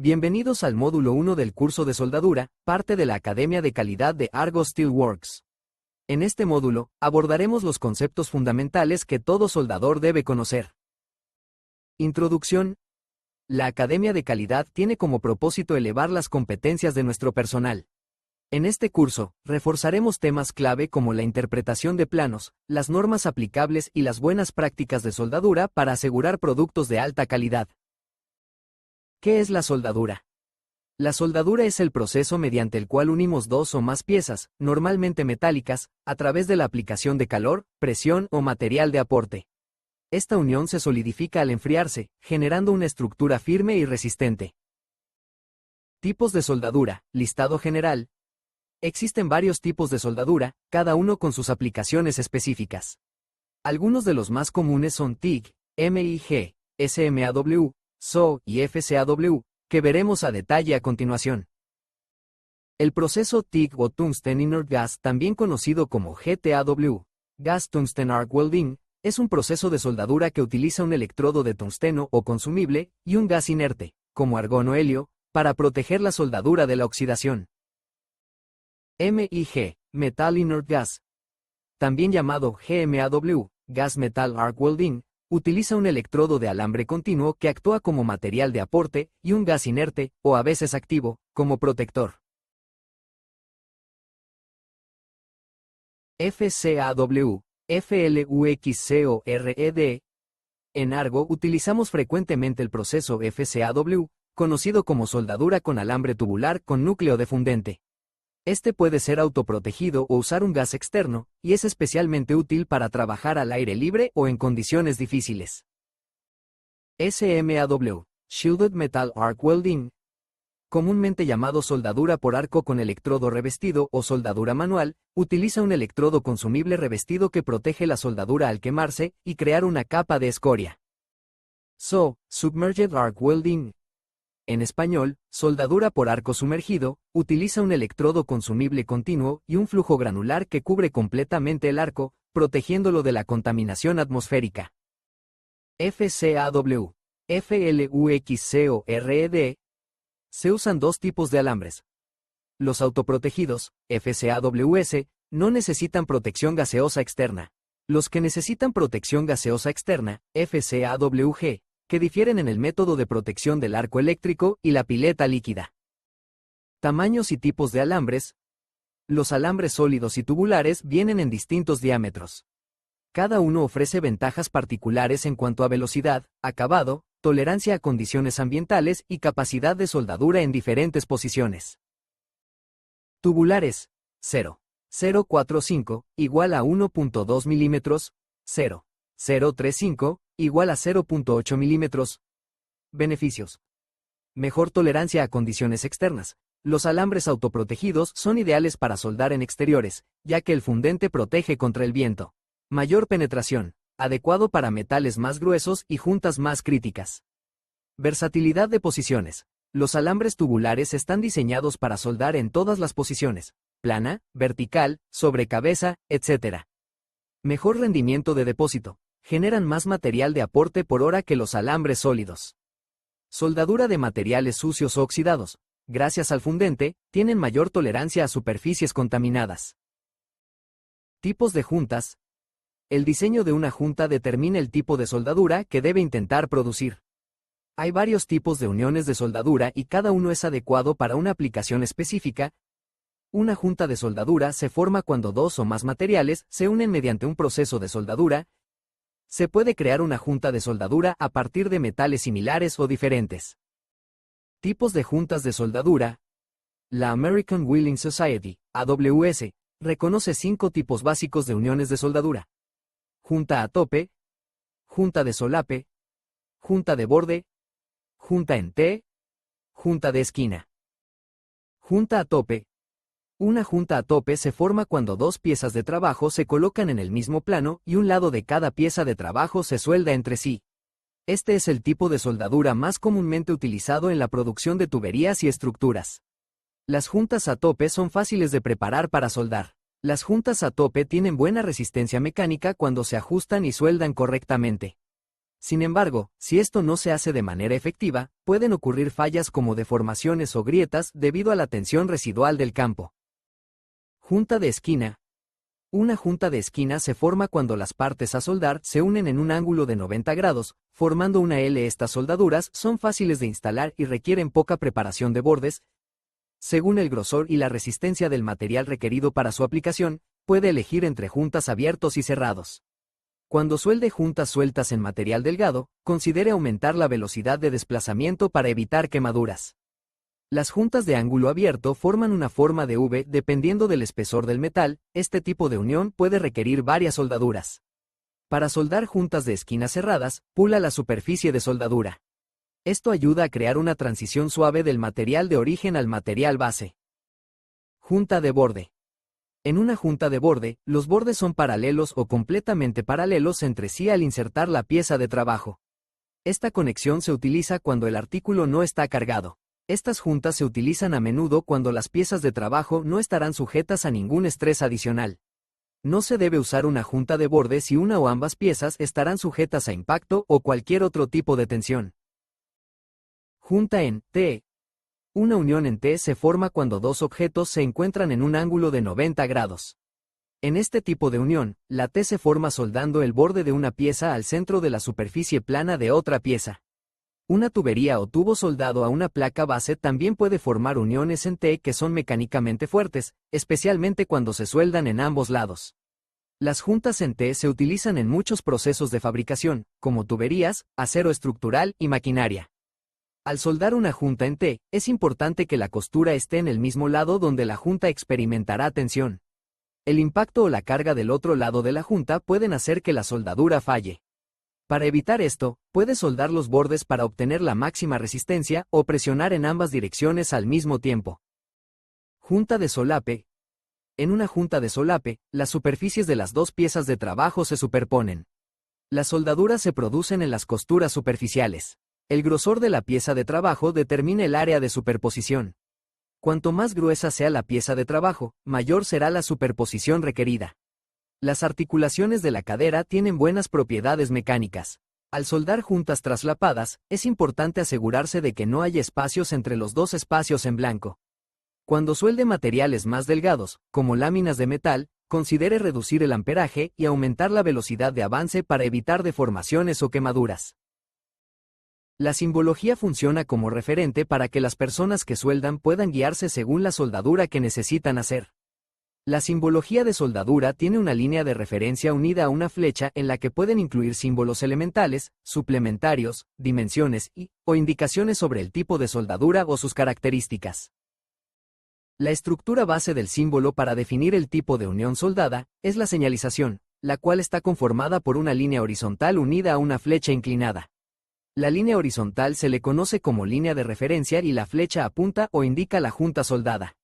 Bienvenidos al módulo 1 del curso de soldadura, parte de la Academia de Calidad de Argo Steelworks. En este módulo, abordaremos los conceptos fundamentales que todo soldador debe conocer. Introducción. La Academia de Calidad tiene como propósito elevar las competencias de nuestro personal. En este curso, reforzaremos temas clave como la interpretación de planos, las normas aplicables y las buenas prácticas de soldadura para asegurar productos de alta calidad. ¿Qué es la soldadura? La soldadura es el proceso mediante el cual unimos dos o más piezas, normalmente metálicas, a través de la aplicación de calor, presión o material de aporte. Esta unión se solidifica al enfriarse, generando una estructura firme y resistente. Tipos de soldadura, listado general. Existen varios tipos de soldadura, cada uno con sus aplicaciones específicas. Algunos de los más comunes son TIG, MIG, SMAW, SO y FCAW, que veremos a detalle a continuación. El proceso TIG o Tungsten Inert Gas, también conocido como GTAW, Gas Tungsten Arc Welding, es un proceso de soldadura que utiliza un electrodo de tungsteno o consumible y un gas inerte, como argón o helio, para proteger la soldadura de la oxidación. MIG, Metal Inert Gas, también llamado GMAW, Gas Metal Arc Welding, utiliza un electrodo de alambre continuo que actúa como material de aporte y un gas inerte, o a veces activo, como protector. FCAW, FLUXCORED. En Argo utilizamos frecuentemente el proceso FCAW, conocido como soldadura con alambre tubular con núcleo de fundente. Este puede ser autoprotegido o usar un gas externo, y es especialmente útil para trabajar al aire libre o en condiciones difíciles. SMAW, Shielded Metal Arc Welding, comúnmente llamado soldadura por arco con electrodo revestido o soldadura manual, utiliza un electrodo consumible revestido que protege la soldadura al quemarse y crear una capa de escoria. SO, Submerged Arc Welding, en español, soldadura por arco sumergido, utiliza un electrodo consumible continuo y un flujo granular que cubre completamente el arco, protegiéndolo de la contaminación atmosférica. FCAW, FLUXCORED. Se usan dos tipos de alambres. Los autoprotegidos, FCAWS, no necesitan protección gaseosa externa. Los que necesitan protección gaseosa externa, FCAWG, que difieren en el método de protección del arco eléctrico y la pileta líquida. Tamaños y tipos de alambres. Los alambres sólidos y tubulares vienen en distintos diámetros. Cada uno ofrece ventajas particulares en cuanto a velocidad, acabado, tolerancia a condiciones ambientales y capacidad de soldadura en diferentes posiciones. Tubulares, 0,045, igual a 1.2 milímetros, 0,035, igual a 0.8 milímetros. Beneficios. Mejor tolerancia a condiciones externas. Los alambres autoprotegidos son ideales para soldar en exteriores, ya que el fundente protege contra el viento. Mayor penetración. Adecuado para metales más gruesos y juntas más críticas. Versatilidad de posiciones. Los alambres tubulares están diseñados para soldar en todas las posiciones: plana, vertical, sobre cabeza, etc. Mejor rendimiento de depósito. Generan más material de aporte por hora que los alambres sólidos. Soldadura de materiales sucios o oxidados. Gracias al fundente, tienen mayor tolerancia a superficies contaminadas. Tipos de juntas. El diseño de una junta determina el tipo de soldadura que debe intentar producir. Hay varios tipos de uniones de soldadura y cada uno es adecuado para una aplicación específica. Una junta de soldadura se forma cuando dos o más materiales se unen mediante un proceso de soldadura. Se puede crear una junta de soldadura a partir de metales similares o diferentes. Tipos de juntas de soldadura. La American Welding Society, AWS, reconoce 5 tipos básicos de uniones de soldadura: junta a tope, junta de solape, junta de borde, junta en T, junta de esquina. Junta a tope. Una junta a tope se forma cuando dos piezas de trabajo se colocan en el mismo plano y un lado de cada pieza de trabajo se suelda entre sí. Este es el tipo de soldadura más comúnmente utilizado en la producción de tuberías y estructuras. Las juntas a tope son fáciles de preparar para soldar. Las juntas a tope tienen buena resistencia mecánica cuando se ajustan y sueldan correctamente. Sin embargo, si esto no se hace de manera efectiva, pueden ocurrir fallas como deformaciones o grietas debido a la tensión residual del campo. Junta de esquina. Una junta de esquina se forma cuando las partes a soldar se unen en un ángulo de 90 grados, formando una L. Estas soldaduras son fáciles de instalar y requieren poca preparación de bordes. Según el grosor y la resistencia del material requerido para su aplicación, puede elegir entre juntas abiertos y cerrados. Cuando suelde juntas sueltas en material delgado, considere aumentar la velocidad de desplazamiento para evitar quemaduras. Las juntas de ángulo abierto forman una forma de V dependiendo del espesor del metal. Este tipo de unión puede requerir varias soldaduras. Para soldar juntas de esquinas cerradas, pula la superficie de soldadura. Esto ayuda a crear una transición suave del material de origen al material base. Junta de borde. En una junta de borde, los bordes son paralelos o completamente paralelos entre sí al insertar la pieza de trabajo. Esta conexión se utiliza cuando el artículo no está cargado. Estas juntas se utilizan a menudo cuando las piezas de trabajo no estarán sujetas a ningún estrés adicional. No se debe usar una junta de borde si una o ambas piezas estarán sujetas a impacto o cualquier otro tipo de tensión. Junta en T. Una unión en T se forma cuando dos objetos se encuentran en un ángulo de 90 grados. En este tipo de unión, la T se forma soldando el borde de una pieza al centro de la superficie plana de otra pieza. Una tubería o tubo soldado a una placa base también puede formar uniones en T que son mecánicamente fuertes, especialmente cuando se sueldan en ambos lados. Las juntas en T se utilizan en muchos procesos de fabricación, como tuberías, acero estructural y maquinaria. Al soldar una junta en T, es importante que la costura esté en el mismo lado donde la junta experimentará tensión. El impacto o la carga del otro lado de la junta pueden hacer que la soldadura falle. Para evitar esto, puede soldar los bordes para obtener la máxima resistencia o presionar en ambas direcciones al mismo tiempo. Junta de solape. En una junta de solape, las superficies de las dos piezas de trabajo se superponen. Las soldaduras se producen en las costuras superficiales. El grosor de la pieza de trabajo determina el área de superposición. Cuanto más gruesa sea la pieza de trabajo, mayor será la superposición requerida. Las articulaciones de la cadera tienen buenas propiedades mecánicas. Al soldar juntas traslapadas, es importante asegurarse de que no haya espacios entre los dos espacios en blanco. Cuando suelde materiales más delgados, como láminas de metal, considere reducir el amperaje y aumentar la velocidad de avance para evitar deformaciones o quemaduras. La simbología funciona como referente para que las personas que sueldan puedan guiarse según la soldadura que necesitan hacer. La simbología de soldadura tiene una línea de referencia unida a una flecha en la que pueden incluir símbolos elementales, suplementarios, dimensiones o indicaciones sobre el tipo de soldadura o sus características. La estructura base del símbolo para definir el tipo de unión soldada es la señalización, la cual está conformada por una línea horizontal unida a una flecha inclinada. La línea horizontal se le conoce como línea de referencia y la flecha apunta o indica la junta soldada.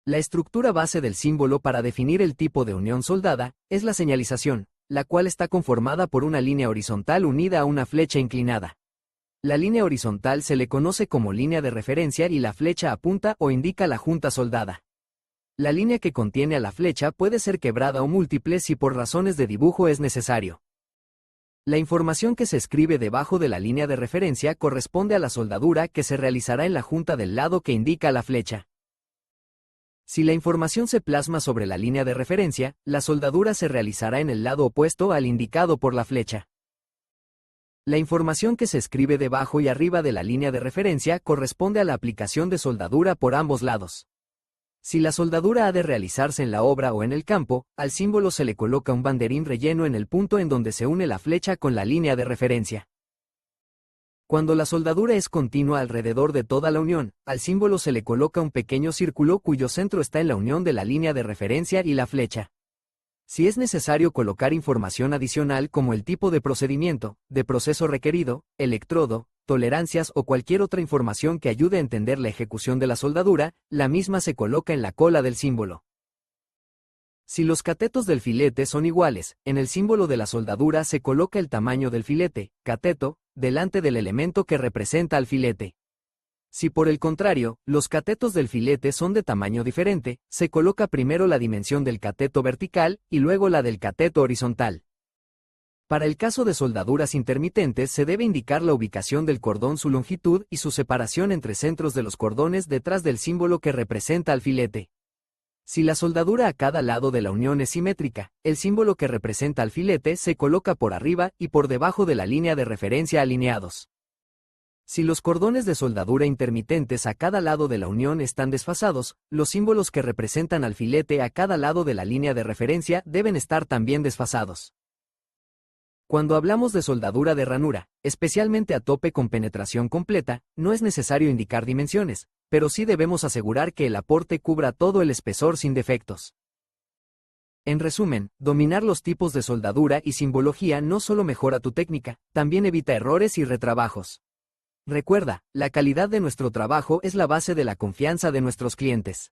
La estructura base del símbolo para definir el tipo de unión soldada es la señalización, la cual está conformada por una línea horizontal unida a una flecha inclinada. La línea horizontal se le conoce como línea de referencia y la flecha apunta o indica la junta soldada. La línea que contiene a la flecha puede ser quebrada o múltiple si por razones de dibujo es necesario. La información que se escribe debajo de la línea de referencia corresponde a la soldadura que se realizará en la junta del lado que indica la flecha. Si la información se plasma sobre la línea de referencia, la soldadura se realizará en el lado opuesto al indicado por la flecha. La información que se escribe debajo y arriba de la línea de referencia corresponde a la aplicación de soldadura por ambos lados. Si la soldadura ha de realizarse en la obra o en el campo, al símbolo se le coloca un banderín relleno en el punto en donde se une la flecha con la línea de referencia. Cuando la soldadura es continua alrededor de toda la unión, al símbolo se le coloca un pequeño círculo cuyo centro está en la unión de la línea de referencia y la flecha. Si es necesario colocar información adicional como el tipo de procedimiento, de proceso requerido, electrodo, tolerancias o cualquier otra información que ayude a entender la ejecución de la soldadura, la misma se coloca en la cola del símbolo. Si los catetos del filete son iguales, en el símbolo de la soldadura se coloca el tamaño del filete, cateto, delante del elemento que representa al filete. Si por el contrario, los catetos del filete son de tamaño diferente, se coloca primero la dimensión del cateto vertical y luego la del cateto horizontal. Para el caso de soldaduras intermitentes se debe indicar la ubicación del cordón, su longitud y su separación entre centros de los cordones detrás del símbolo que representa al filete. Si la soldadura a cada lado de la unión es simétrica, el símbolo que representa al filete se coloca por arriba y por debajo de la línea de referencia alineados. Si los cordones de soldadura intermitentes a cada lado de la unión están desfasados, los símbolos que representan al filete a cada lado de la línea de referencia deben estar también desfasados. Cuando hablamos de soldadura de ranura, especialmente a tope con penetración completa, no es necesario indicar dimensiones, pero sí debemos asegurar que el aporte cubra todo el espesor sin defectos. En resumen, dominar los tipos de soldadura y simbología no solo mejora tu técnica, también evita errores y retrabajos. Recuerda, la calidad de nuestro trabajo es la base de la confianza de nuestros clientes.